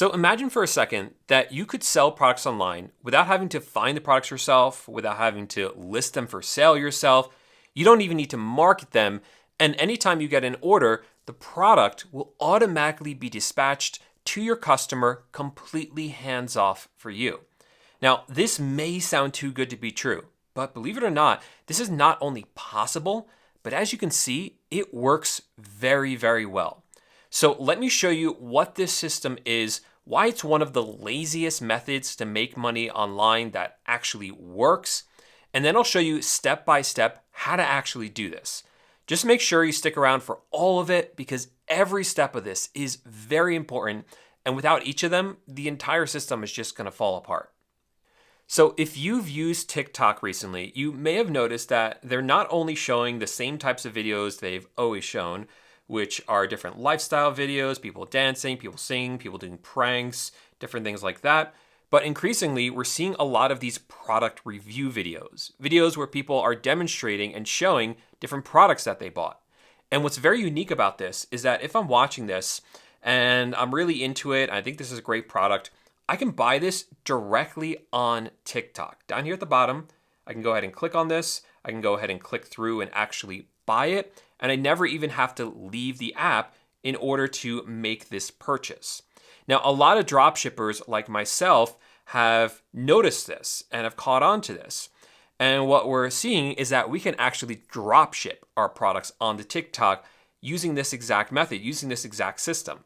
So imagine for a second that you could sell products online without having to find the products yourself, without having to list them for sale yourself. You don't even need to market them. And anytime you get an order, the product will automatically be dispatched to your customer completely hands off for you. Now, this may sound too good to be true, but believe it or not, this is not only possible, but as you can see, it works very, very well. So let me show you what this system is, why it's one of the laziest methods to make money online that actually works, and then I'll show you step by step how to actually do this. Just make sure you stick around for all of it because every step of this is very important, and without each of them, the entire system is just going to fall apart. So if you've used TikTok recently, you may have noticed that they're not only showing the same types of videos they've always shown, which are different lifestyle videos, people dancing, people singing, people doing pranks, different things like that. But increasingly, we're seeing a lot of these product review videos, videos where people are demonstrating and showing different products that they bought. And what's very unique about this is that if I'm watching this and I'm really into it, I think this is a great product, I can buy this directly on TikTok. Down here at the bottom, I can go ahead and click on this. I can go ahead and click through and actually buy it. And I never even have to leave the app in order to make this purchase. Now, a lot of dropshippers like myself have noticed this and have caught on to this. And what we're seeing is that we can actually dropship our products onto TikTok using this exact method, using this exact system.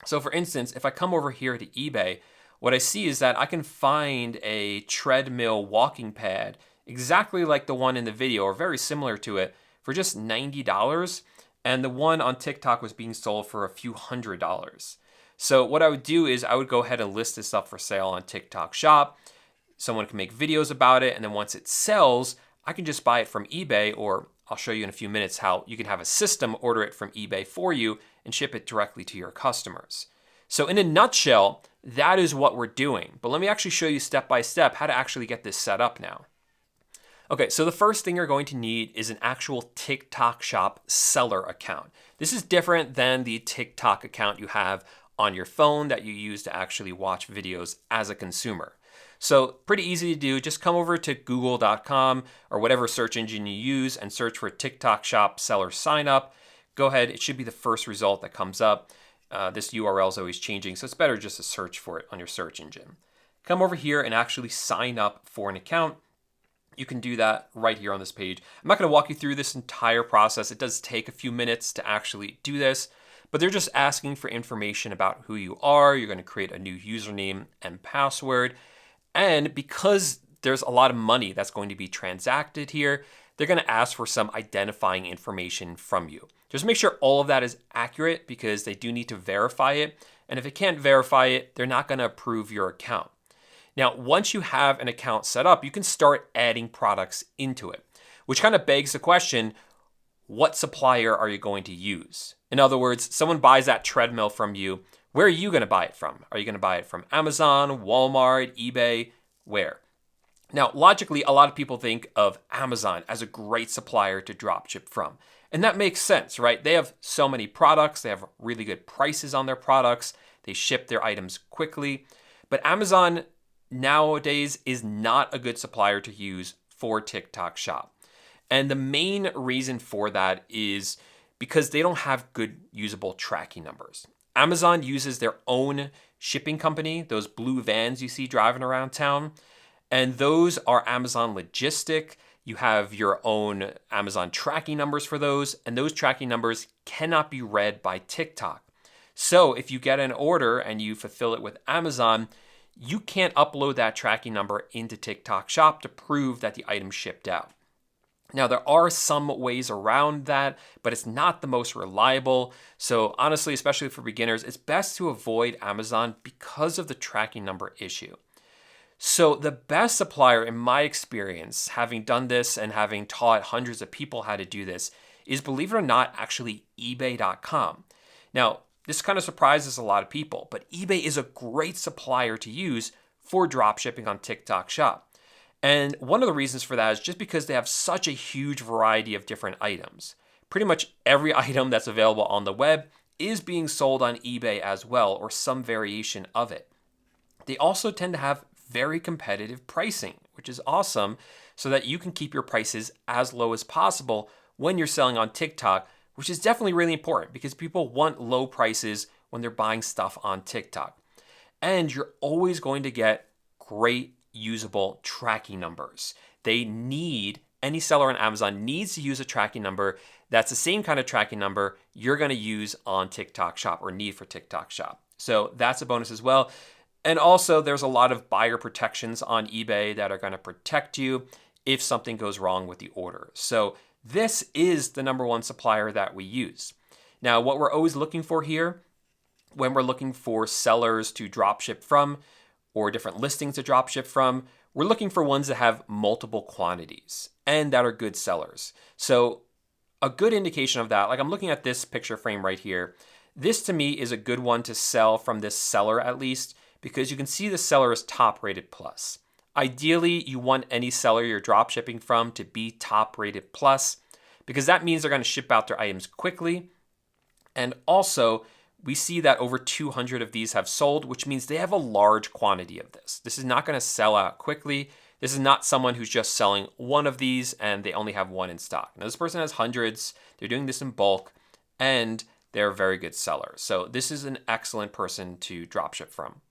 So for instance, if I come over here to eBay, what I see is that I can find a treadmill walking pad exactly like the one in the video or very similar to it for just $90. And the one on TikTok was being sold for a few $100s. So what I would do is I would go ahead and list this up for sale on TikTok Shop. Someone can make videos about it. And then once it sells, I can just buy it from eBay, or I'll show you in a few minutes how you can have a system order it from eBay for you and ship it directly to your customers. So in a nutshell, that is what we're doing. But let me actually show you step by step how to actually get this set up now. Okay, so the first thing you're going to need is an actual TikTok Shop seller account. This is different than the TikTok account you have on your phone that you use to actually watch videos as a consumer. So pretty easy to do. Just come over to google.com or whatever search engine you use and search for TikTok Shop seller sign up. Go ahead, it should be the first result that comes up. This URL is always changing, so it's better just to search for it on your search engine. Come over here and actually sign up for an account. You can do that right here on this page. I'm not going to walk you through this entire process. It does take a few minutes to actually do this, but they're just asking for information about who you are. You're going to create a new username and password. And because there's a lot of money that's going to be transacted here, they're going to ask for some identifying information from you. Just make sure all of that is accurate because they do need to verify it. And if it can't verify it, they're not going to approve your account. Now, once you have an account set up, you can start adding products into it, which kind of begs the question, what supplier are you going to use? In other words, someone buys that treadmill from you. Where are you going to buy it from? Are you going to buy it from Amazon, Walmart, eBay? Where? Now, logically, a lot of people think of Amazon as a great supplier to dropship from. And that makes sense, right? They have so many products. They have really good prices on their products. They ship their items quickly. But Amazon nowadays is not a good supplier to use for TikTok Shop. And the main reason for that is because they don't have good usable tracking numbers. Amazon uses their own shipping company, those blue vans you see driving around town, and those are Amazon Logistic. You have your own Amazon tracking numbers for those, and those tracking numbers cannot be read by TikTok. So if you get an order and you fulfill it with Amazon, you can't upload that tracking number into TikTok Shop to prove that the item shipped out. Now, there are some ways around that, but it's not the most reliable. So honestly, especially for beginners, it's best to avoid Amazon because of the tracking number issue. So the best supplier, in my experience, having done this and having taught hundreds of people how to do this, is, believe it or not, actually eBay.com. Now, this kind of surprises a lot of people, but eBay is a great supplier to use for dropshipping on TikTok Shop. And one of the reasons for that is just because they have such a huge variety of different items. Pretty much every item that's available on the web is being sold on eBay as well, or some variation of it. They also tend to have very competitive pricing, which is awesome, so that you can keep your prices as low as possible when you're selling on TikTok, which is definitely really important because people want low prices when they're buying stuff on TikTok. And you're always going to get great usable tracking numbers. Any seller on Amazon needs to use a tracking number that's the same kind of tracking number you're going to use on TikTok Shop or need for TikTok Shop. So that's a bonus as well. And also there's a lot of buyer protections on eBay that are going to protect you if something goes wrong with the order. So this is the number one supplier that we use. Now, what we're always looking for here when we're looking for sellers to dropship from or different listings to dropship from, we're looking for ones that have multiple quantities and that are good sellers. So a good indication of that, like I'm looking at this picture frame right here. This to me is a good one to sell from this seller at least, because you can see the seller is top rated plus. Ideally, you want any seller you're dropshipping from to be top rated plus, because that means they're going to ship out their items quickly. And also, we see that over 200 of these have sold, which means they have a large quantity of this. This is not going to sell out quickly. This is not someone who's just selling one of these and they only have one in stock. Now, this person has hundreds. They're doing this in bulk, and they're a very good seller. So this is an excellent person to dropship from.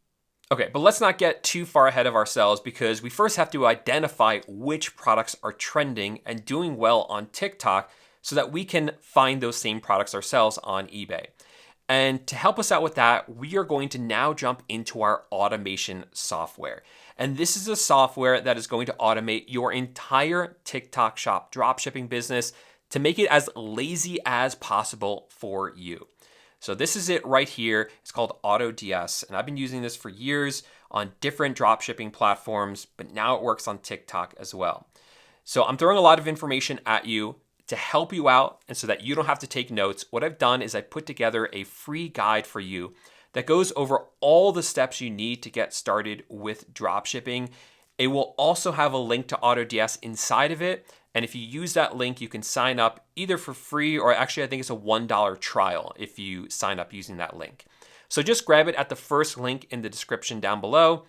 Okay, but let's not get too far ahead of ourselves, because we first have to identify which products are trending and doing well on TikTok so that we can find those same products ourselves on eBay. And to help us out with that, we are going to now jump into our automation software. And this is a software that is going to automate your entire TikTok Shop dropshipping business to make it as lazy as possible for you. So this is it right here. It's called AutoDS, and I've been using this for years on different dropshipping platforms, but now it works on TikTok as well. So I'm throwing a lot of information at you to help you out, and so that you don't have to take notes. What I've done is I put together a free guide for you that goes over all the steps you need to get started with dropshipping. It will also have a link to AutoDS inside of it. And if you use that link, you can sign up either for free, or actually I think it's a $1 trial if you sign up using that link. So just grab it at the first link in the description down below,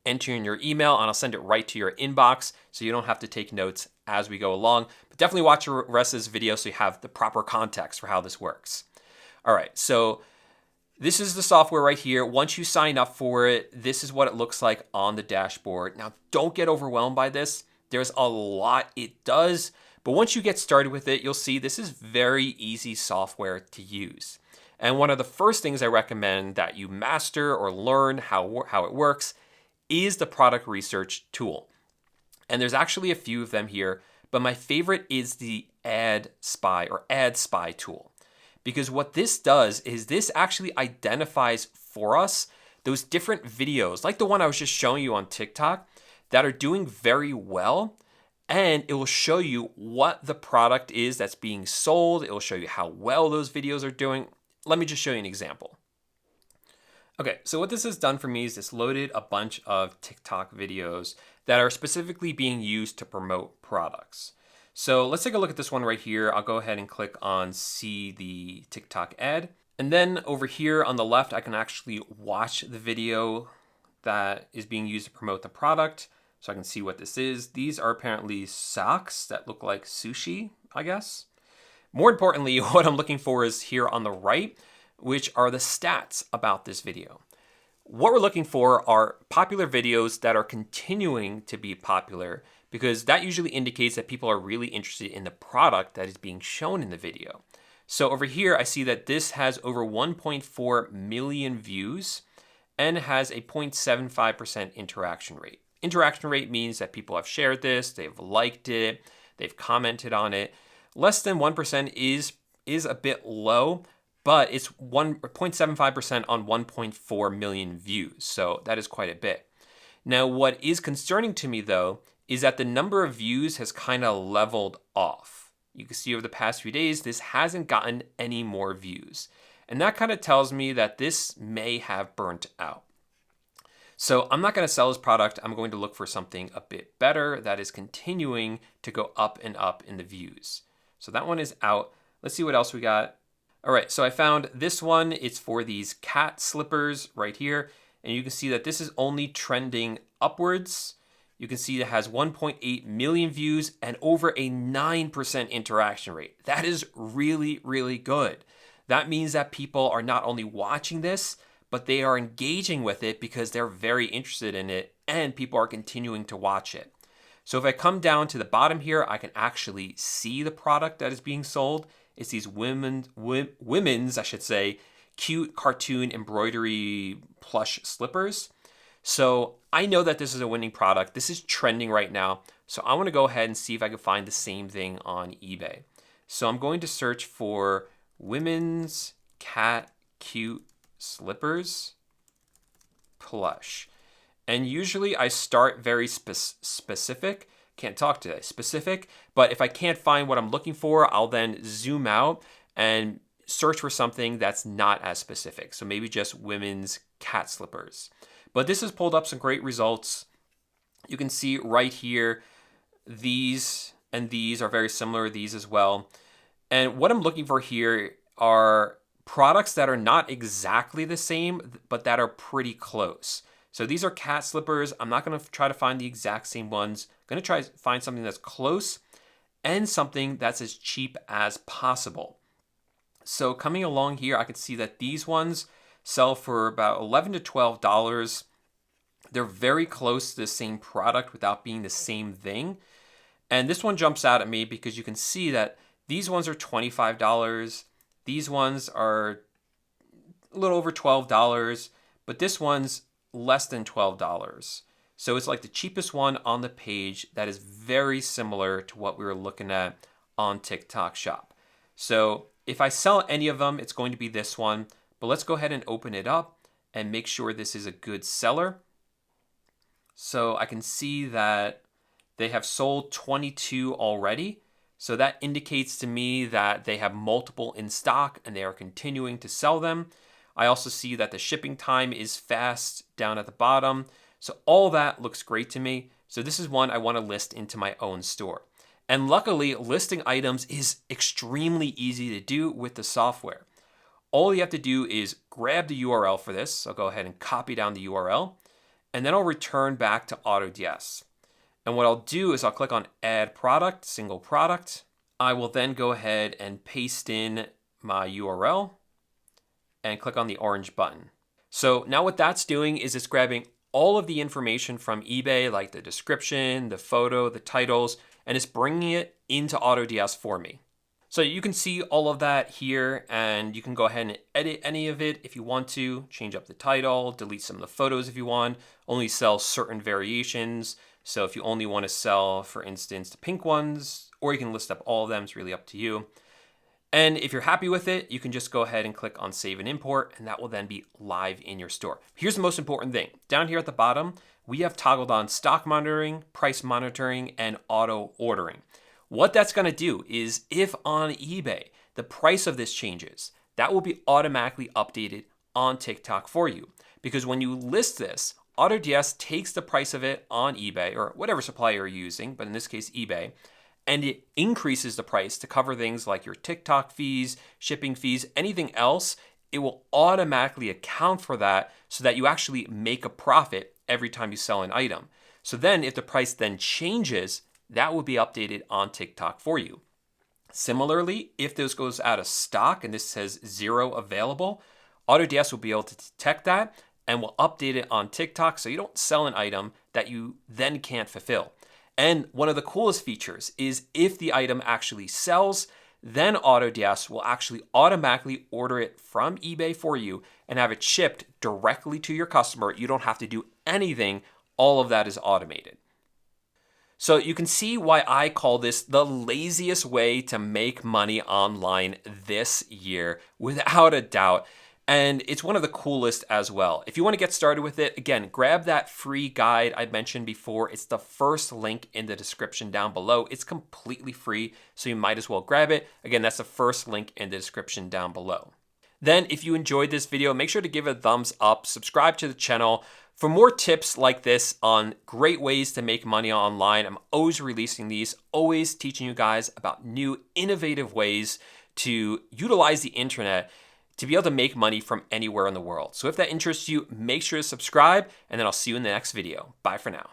enter in your email, and I'll send it right to your inbox so you don't have to take notes as we go along. But definitely watch the rest of this video so you have the proper context for how this works. All right, so this is the software right here. Once you sign up for it, this is what it looks like on the dashboard. Now, don't get overwhelmed by this. There's a lot it does, but once you get started with it, you'll see this is very easy software to use. And one of the first things I recommend that you master or learn how it works is the product research tool. And there's actually a few of them here, but my favorite is the Ad Spy tool. Because what this does is this actually identifies for us those different videos, like the one I was just showing you on TikTok, that are doing very well, and it will show you what the product is that's being sold. It will show you how well those videos are doing. Let me just show you an example. Okay, so what this has done for me is it's loaded a bunch of TikTok videos that are specifically being used to promote products. So let's take a look at this one right here. I'll go ahead and click on see the TikTok ad. And then over here on the left, I can actually watch the video that is being used to promote the product. So I can see what this is. These are apparently socks that look like sushi, I guess. More importantly, what I'm looking for is here on the right, which are the stats about this video. What we're looking for are popular videos that are continuing to be popular, because that usually indicates that people are really interested in the product that is being shown in the video. So over here, I see that this has over 1.4 million views and has a 0.75% interaction rate. Interaction rate means that people have shared this, they've liked it, they've commented on it. Less than 1% is a bit low, but it's 0.75% on 1.4 million views. So that is quite a bit. Now, what is concerning to me though, is that the number of views has kind of leveled off. You can see over the past few days, this hasn't gotten any more views. And that kind of tells me that this may have burnt out. So I'm not going to sell this product. I'm going to look for something a bit better that is continuing to go up and up in the views. So that one is out. Let's see what else we got. All right, so I found this one. It's for these cat slippers right here. And you can see that this is only trending upwards. You can see it has 1.8 million views and over a 9% interaction rate. That is really, really good. That means that people are not only watching this, but they are engaging with it because they're very interested in it and people are continuing to watch it. So if I come down to the bottom here, I can actually see the product that is being sold. It's these women's, I should say, cute cartoon embroidery plush slippers. So I know that this is a winning product. This is trending right now. So I want to go ahead and see if I can find the same thing on eBay. So I'm going to search for women's cat cute slippers plush. And usually I start very specific. Can't talk today. Specific. But if I can't find what I'm looking for, I'll then zoom out and search for something that's not as specific. So maybe just women's cat slippers. But this has pulled up some great results. You can see right here, these and these are very similar, these as well. And what I'm looking for here are products that are not exactly the same, but that are pretty close. So these are cat slippers. I'm not going to try to find the exact same ones. I'm going to try to find something that's close and something that's as cheap as possible. So coming along here, I can see that these ones sell for about $11 to $12. They're very close to the same product without being the same thing. And this one jumps out at me because you can see that these ones are $25. These ones are a little over $12, but this one's less than $12. So it's like the cheapest one on the page that is very similar to what we were looking at on TikTok Shop. So if I sell any of them, it's going to be this one. But let's go ahead and open it up and make sure this is a good seller. So I can see that they have sold 22 already. So that indicates to me that they have multiple in stock and they are continuing to sell them. I also see that the shipping time is fast down at the bottom. So all that looks great to me. So this is one I want to list into my own store. And luckily, listing items is extremely easy to do with the software. All you have to do is grab the URL for this. I'll go ahead and copy down the URL, and then I'll return back to AutoDS. And what I'll do is I'll click on Add Product, Single Product. I will then go ahead and paste in my URL and click on the orange button. So now what that's doing is it's grabbing all of the information from eBay, like the description, the photo, the titles, and it's bringing it into AutoDS for me. So you can see all of that here, and you can go ahead and edit any of it if you want to, change up the title, delete some of the photos if you want, only sell certain variations. So if you only want to sell, for instance, the pink ones, or you can list up all of them, it's really up to you. And if you're happy with it, you can just go ahead and click on Save and Import, and that will then be live in your store. Here's the most important thing. Down here at the bottom, we have toggled on stock monitoring, price monitoring, and auto ordering. What that's going to do is if on eBay, the price of this changes, that will be automatically updated on TikTok for you. Because when you list this, AutoDS takes the price of it on eBay or whatever supplier you're using, but in this case, eBay, and it increases the price to cover things like your TikTok fees, shipping fees, anything else. It will automatically account for that so that you actually make a profit every time you sell an item. So then if the price then changes, that will be updated on TikTok for you. Similarly, if this goes out of stock and this says 0 available, AutoDS will be able to detect that and will update it on TikTok so you don't sell an item that you then can't fulfill. And one of the coolest features is if the item actually sells, then AutoDS will actually automatically order it from eBay for you and have it shipped directly to your customer. You don't have to do anything. All of that is automated. So you can see why I call this the laziest way to make money online this year, without a doubt. And it's one of the coolest as well. If you want to get started with it, again, grab that free guide I mentioned before. It's the first link in the description down below. It's completely free, so you might as well grab it. Again, that's the first link in the description down below. Then if you enjoyed this video, make sure to give it a thumbs up, subscribe to the channel. For more tips like this on great ways to make money online, I'm always releasing these, always teaching you guys about new innovative ways to utilize the internet to be able to make money from anywhere in the world. So if that interests you, make sure to subscribe, and then I'll see you in the next video. Bye for now.